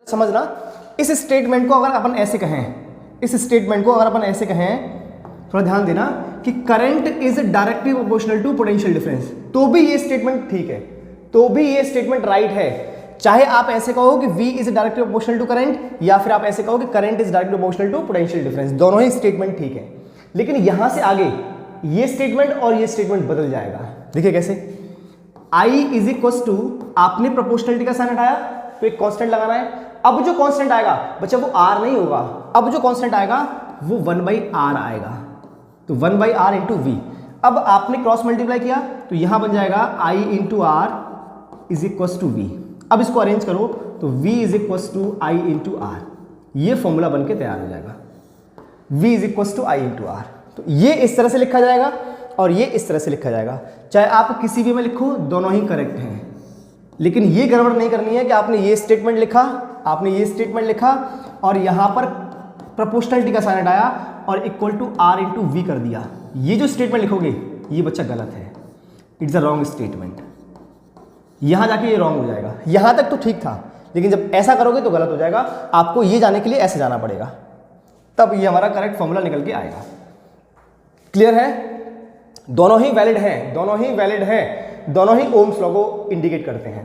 समझना, इस स्टेटमेंट को अगर अपन ऐसे कहें, इस स्टेटमेंट को अगर अपन ऐसे कहें, थोड़ा ध्यान देना कि current is directly proportional to potential difference, तो भी ये स्टेटमेंट ठीक है, तो भी ये स्टेटमेंट राइट है। चाहे आप ऐसे कहो कि V is directly proportional to current, या फिर आप ऐसे कहो कि current is directly proportional to potential difference, दोनों ही स्टेटमेंट ठीक है। लेकिन यहां से आगे ये स्टेटमेंट और ये स्टेटमेंट बदल जाएगा। देखिए कैसे, I इज इक्वल टू, आपने प्रोपोर्शनलिटी का साइन हटाया तो एक कांस्टेंट लगाना है। अब जो कांस्टेंट आएगा बच्चा वो R नहीं होगा, अब जो कांस्टेंट आएगा वो 1/r आएगा, तो 1/r इंटू वी। अब आपने क्रॉस मल्टीप्लाई किया तो यहां बन जाएगा I into R is equal to V. अब इसको अरेंज करो तो V is equal to I into R, ये फॉर्मूला बन के तैयार हो जाएगा, V is equal to I into R. तो ये इस तरह से लिखा जाएगा और ये इस तरह से लिखा जाएगा। चाहे आप किसी भी में लिखो, दोनों ही करेक्ट हैं। लेकिन ये गड़बड़ नहीं करनी है कि आपने ये स्टेटमेंट लिखा, आपने ये स्टेटमेंट लिखा और यहां पर प्रोपोर्शनलिटी का साइन हटाया और equal to R into V कर दिया। ये जो स्टेटमेंट लिखोगे ये बच्चा गलत है, इट्स अ रॉन्ग स्टेटमेंट। यहां जाके ये रॉन्ग हो जाएगा, यहां तक तो ठीक था, लेकिन जब ऐसा करोगे तो गलत हो जाएगा। आपको ये जाने के लिए ऐसे जाना पड़ेगा, तब ये हमारा करेक्ट फॉर्मूला निकल के आएगा। क्लियर है? दोनों ही वैलिड हैं, दोनों ही वैलिड हैं, दोनों ही ओम्स लॉ को इंडिकेट करते हैं।